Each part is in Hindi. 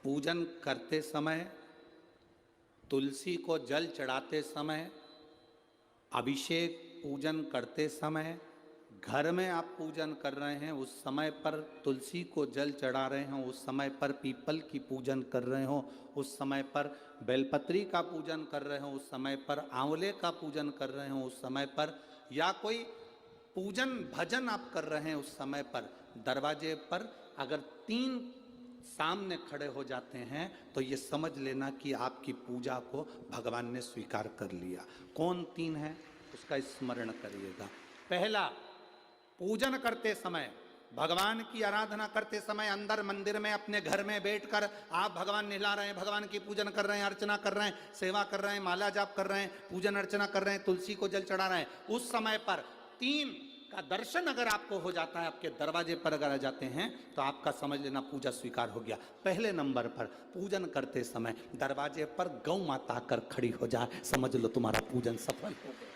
पूजन करते समय, तुलसी को जल चढ़ाते समय, अभिषेक पूजन करते समय, घर में आप पूजन कर रहे हैं उस समय पर तुलसी को जल चढ़ा रहे हो, उस समय पर पीपल की पूजन कर रहे हो, उस समय पर बेलपत्री का पूजन कर रहे हो, उस समय पर आंवले का पूजन कर रहे हो, उस समय पर या कोई पूजन भजन आप कर रहे हैं उस समय पर दरवाजे पर अगर 3 सामने खड़े हो जाते हैं तो ये समझ लेना कि आपकी पूजा को भगवान ने स्वीकार कर लिया। कौन 3 है उसका स्मरण करिएगा। पहला, पूजन करते समय, भगवान की आराधना करते समय अंदर मंदिर में अपने घर में बैठकर आप भगवान निहला रहे हैं, भगवान की पूजन कर रहे हैं, अर्चना कर रहे हैं, सेवा कर रहे हैं, माला जाप कर रहे हैं, पूजन अर्चना कर रहे हैं, तुलसी को जल चढ़ा रहे हैं, उस समय पर 3 का दर्शन अगर आपको हो जाता है, आपके दरवाजे पर अगर आ जाते हैं तो आपका समझ लेना पूजा स्वीकार हो गया। पहले नंबर पर पूजन करते समय दरवाजे पर गौ माता आकर खड़ी हो जाए, समझ लो तुम्हारा पूजन सफल हो गया।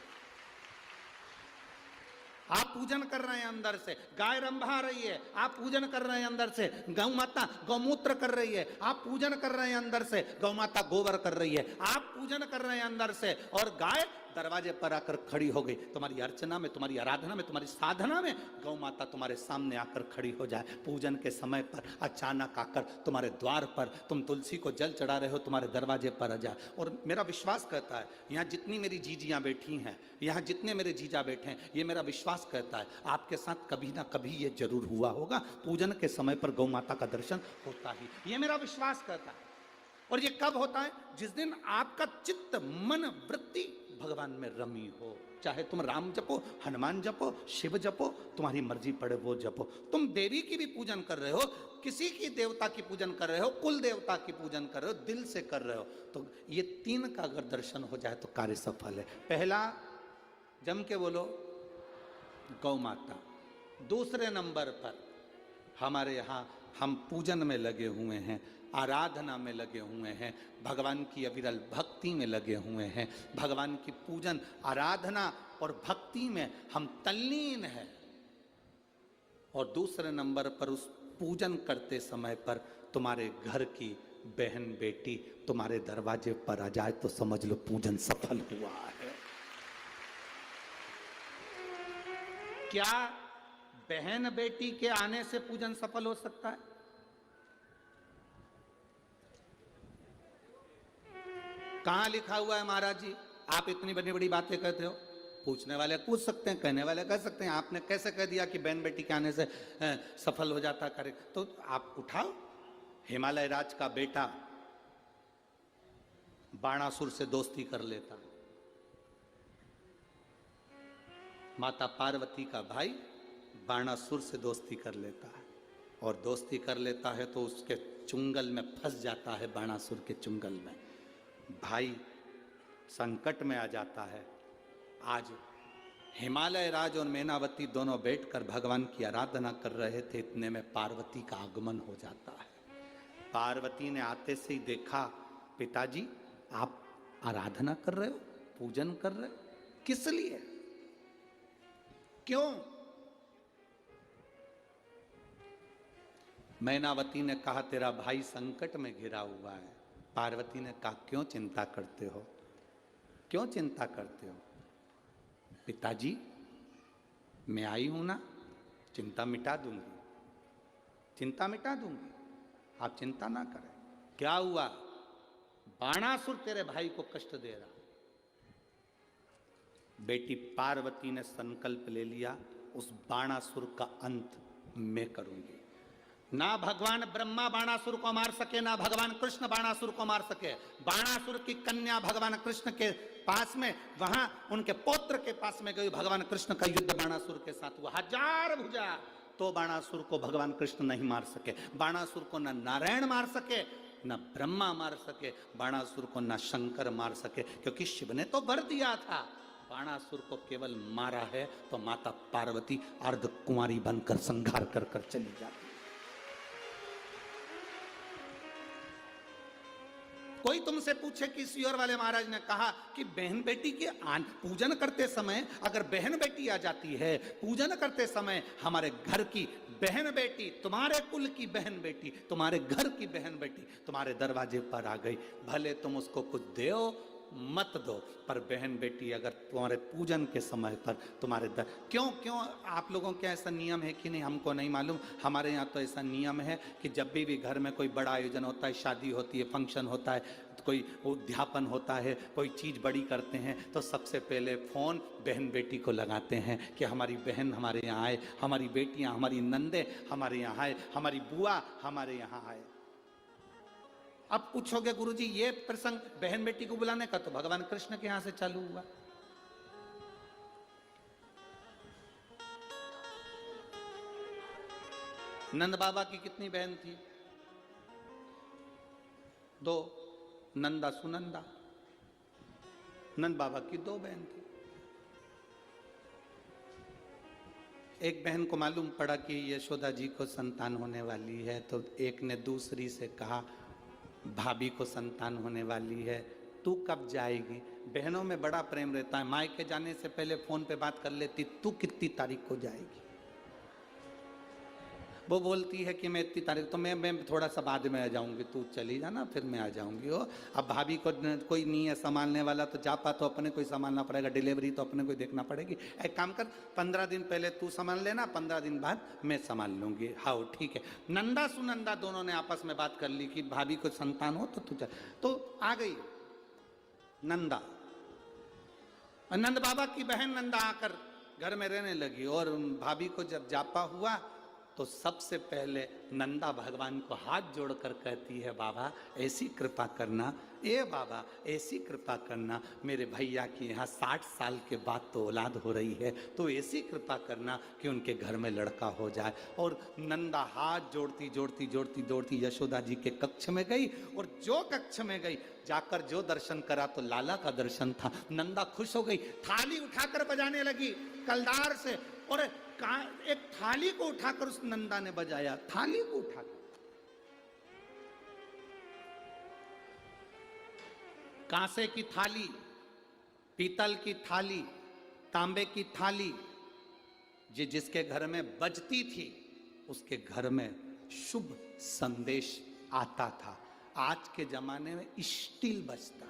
आप पूजन कर रहे हैं अंदर से, गाय रंभा रही है, आप पूजन कर रहे हैं अंदर से, गौ माता गौमूत्र कर रही है, आप पूजन कर रहे हैं अंदर से, गौ माता गोबर कर रही है, आप पूजन कर रहे हैं अंदर से और गाय दरवाजे पर आकर खड़ी हो गई। तुम्हारी अर्चना में, तुम्हारी आराधना में, तुम्हारी साधना में गौ माता तुम्हारे सामने आकर खड़ी हो जाए। पूजन के समय पर अचानक आकर तुम्हारे द्वार पर, तुम तुलसी को जल चढ़ा रहे हो, तुम्हारे दरवाजे पर आ जाए। और मेरा विश्वास कहता है, यहाँ जितनी मेरी जीजियाँ बैठी हैं, यहाँ जितने मेरे जीजा बैठे हैं, ये मेरा विश्वास कहता है आपके साथ कभी ना कभी ये जरूर हुआ होगा, पूजन के समय पर गौ माता का दर्शन होता ही, ये मेरा विश्वास कहता है। और ये कब होता है? जिस दिन आपका चित्त, मन, वृत्ति भगवान में रमी हो। चाहे तुम राम जपो, हनुमान जपो, शिव जपो, तुम्हारी मर्जी पड़े वो जपो। तुम देवी की भी पूजन कर रहे हो, किसी की देवता की पूजन कर रहे हो, कुल देवता की पूजन कर रहे हो, दिल से कर रहे हो, तो ये 3 का अगर दर्शन हो जाए तो कार्य सफल है। पहला, जम के बोलो, गौ माता। दूसरे नंबर पर हमारे यहाँ हम पूजन में लगे हुए हैं, आराधना में लगे हुए हैं, भगवान की अविरल भक्ति में लगे हुए हैं, भगवान की पूजन, आराधना और भक्ति में हम तल्लीन हैं। और दूसरे नंबर पर उस पूजन करते समय पर तुम्हारे घर की बहन बेटी तुम्हारे दरवाजे पर आ जाए तो समझ लो पूजन सफल हुआ है। क्या बहन बेटी के आने से पूजन सफल हो सकता है? कहां लिखा हुआ है महाराज जी? आप इतनी बड़ी बड़ी बातें कहते हो। पूछने वाले पूछ सकते हैं, कहने वाले कह सकते हैं, आपने कैसे कह दिया कि बहन बेटी के आने से सफल हो जाता कार्य? तो आप उठाओ, हिमालय राज का बेटा बाणासुर से दोस्ती कर लेता, माता पार्वती का भाई बाणासुर से दोस्ती कर लेता है, और दोस्ती कर लेता है तो उसके चुंगल में फंस जाता है, बाणासुर के चुंगल में। भाई संकट में आ जाता है। आज हिमालय राज और मैनावती दोनों बैठकर भगवान की आराधना कर रहे थे, इतने में पार्वती का आगमन हो जाता है। पार्वती ने आते से ही देखा, पिताजी आप आराधना कर रहे हो, पूजन कर रहे हो, किस लिए, क्यों? मैनावती ने कहा तेरा भाई संकट में घिरा हुआ है। पार्वती ने कहा क्यों चिंता करते हो, क्यों चिंता करते हो? पिताजी मैं आई हूं ना, चिंता मिटा दूंगी, चिंता मिटा दूंगी, आप चिंता ना करें। क्या हुआ? बाणासुर तेरे भाई को कष्ट दे रहा। बेटी पार्वती ने संकल्प ले लिया, उस बाणासुर का अंत मैं करूंगी। ना भगवान ब्रह्मा बाणासुर को मार सके, ना भगवान कृष्ण बाणासुर को मार सके। बाणासुर की कन्या भगवान कृष्ण के पास में, वहां उनके पौत्र के पास में गई, भगवान कृष्ण का युद्ध बाणासुर के साथ हुआ, 1000 भुजा, तो बाणासुर को भगवान कृष्ण नहीं मार सके। बाणासुर को न नारायण मार सके, न ब्रह्मा मार सके, बाणासुर को न शंकर मार सके, क्योंकि शिव ने तो वर दिया था। बाणासुर को केवल मारा है तो माता पार्वती अर्ध कुंवारी बनकर संहार कर कर चली जाती। कोई तुमसे पूछे कि सियोर वाले महाराज ने कहा कि बहन बेटी के पूजन करते समय अगर बहन बेटी आ जाती है, पूजन करते समय हमारे घर की बहन बेटी, तुम्हारे कुल की बहन बेटी, तुम्हारे घर की बहन बेटी तुम्हारे दरवाजे पर आ गई, भले तुम उसको कुछ दो मत दो, पर बहन बेटी अगर तुम्हारे पूजन के समय पर तुम्हारे क्यों क्यों आप लोगों के ऐसा नियम है कि नहीं हमको नहीं मालूम, हमारे यहाँ तो ऐसा नियम है कि जब भी घर में कोई बड़ा आयोजन होता है, शादी होती है, फंक्शन होता है, कोई उद्यापन होता है, कोई चीज़ बड़ी करते हैं, तो सबसे पहले फ़ोन बहन बेटी को लगाते हैं कि हमारी बहन हमारे यहाँ आए, हमारी बेटियाँ, हमारी नंदे हमारे यहाँ आए, हमारी बुआ हमारे यहाँ आए। अब पूछोगे गुरुजी ये प्रसंग बहन बेटी को बुलाने का तो भगवान कृष्ण के यहां से चालू हुआ। नंद बाबा की कितनी बहन थी? 2, नंदा सुनंदा। नंद बाबा की 2 बहन थी। एक बहन को मालूम पड़ा कि यशोदा जी को संतान होने वाली है, तो एक ने दूसरी से कहा भाभी को संतान होने वाली है, तू कब जाएगी? बहनों में बड़ा प्रेम रहता है, मायके जाने से पहले फोन पे बात कर लेती, तू कितनी तारीख को जाएगी? वो बोलती है कि मैं इतनी तारीख, तो मैं थोड़ा सा बाद में आ जाऊंगी, तू चली जाना फिर मैं आ जाऊंगी। हो अब भाभी को कोई नहीं है संभालने वाला, तो जापा तो अपने को ही संभालना पड़ेगा, डिलीवरी तो अपने को ही देखना पड़ेगी। एक काम कर, 15 दिन पहले तू संभाल लेना, 15 दिन बाद मैं संभाल लूंगी। हाँ ठीक है। नंदा सुनंदा दोनों ने आपस में बात कर ली कि भाभी को संतान हो तो तू चल। तो आ गई नंदा, नंद बाबा की बहन नंदा आकर घर में रहने लगी, और भाभी को जब जापा हुआ तो सबसे पहले नंदा भगवान को हाथ जोड़कर कहती है, बाबा ऐसी कृपा करना, ए बाबा ऐसी कृपा करना, मेरे भैया की यहाँ 60 साल के बाद तो औलाद हो रही है, तो ऐसी कृपा करना कि उनके घर में लड़का हो जाए। और नंदा हाथ जोड़ती जोड़ती जोड़ती जोड़ती यशोदा जी के कक्ष में गई, और जो कक्ष में गई जाकर जो दर्शन करा तो लाला का दर्शन था। नंदा खुश हो गई, थाली उठाकर बजाने लगी कलदार से, और एक थाली को उठाकर उस नंदा ने बजाया, थाली को उठाकर। कांसे की थाली, पीतल की थाली, तांबे की थाली, जिसके घर में बजती थी उसके घर में शुभ संदेश आता था। आज के जमाने में स्टील बजता है।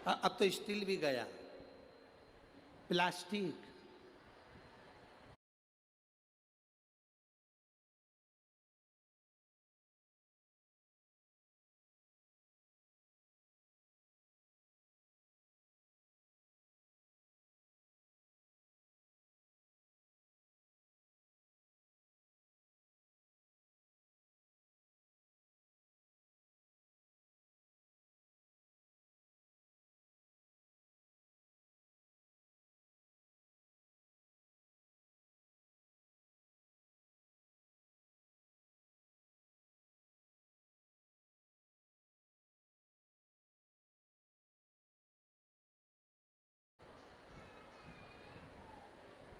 अब तो स्टील भी गया, प्लास्टिक।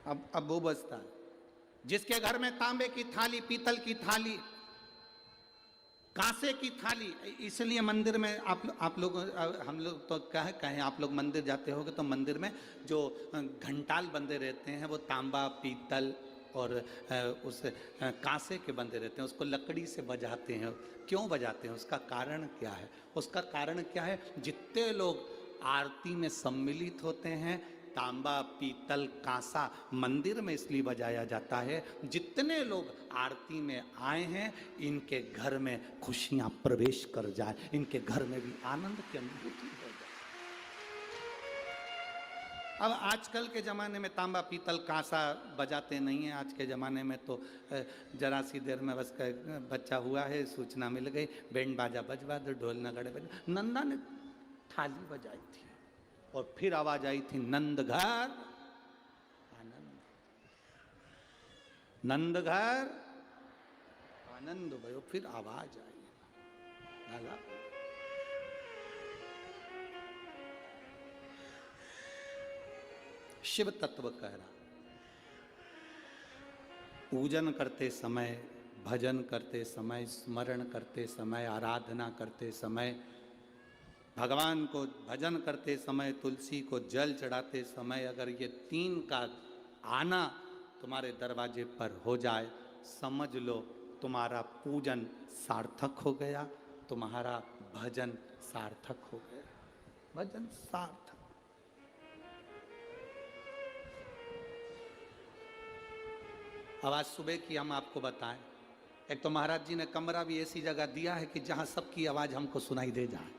अब वो बजता है, जिसके घर में तांबे की थाली, पीतल की थाली, कांसे की थाली। इसलिए मंदिर में आप लोग, हम लोग तो कहें आप लोग मंदिर जाते होगे तो मंदिर में जो घंटाल बंदे रहते हैं वो तांबा, पीतल और उस कांसे के बंदे रहते हैं, उसको लकड़ी से बजाते हैं। क्यों बजाते हैं? उसका कारण क्या है? उसका कारण क्या है? जितने लोग आरती में सम्मिलित होते हैं, तांबा, पीतल, कांसा मंदिर में इसलिए बजाया जाता है, जितने लोग आरती में आए हैं इनके घर में खुशियां प्रवेश कर जाए, इनके घर में भी आनंद की अनुभूति हो जाए। अब आजकल के ज़माने में तांबा, पीतल, कांसा बजाते नहीं हैं। आज के ज़माने में तो जरा सी देर में बस बच्चा हुआ है, सूचना मिल गई, बैंड बाजा बजवा दो, ढोल नगाड़े बजवा। नंदा ने थाली बजाई थी और फिर आवाज आई थी, नंद घर आनंद, नंद घर आनंद भयो। फिर आवाज आई, लगा शिव तत्व कह रहा। पूजन करते समय, भजन करते समय, स्मरण करते समय, आराधना करते समय, भगवान को भजन करते समय, तुलसी को जल चढ़ाते समय अगर ये 3 का आना तुम्हारे दरवाजे पर हो जाए, समझ लो तुम्हारा पूजन सार्थक हो गया, तुम्हारा भजन सार्थक हो गया। भजन सार्थक। अब आज सुबह की हम आपको बताएं, एक तो महाराज जी ने कमरा भी ऐसी जगह दिया है कि जहां सबकी आवाज हमको सुनाई दे जाए।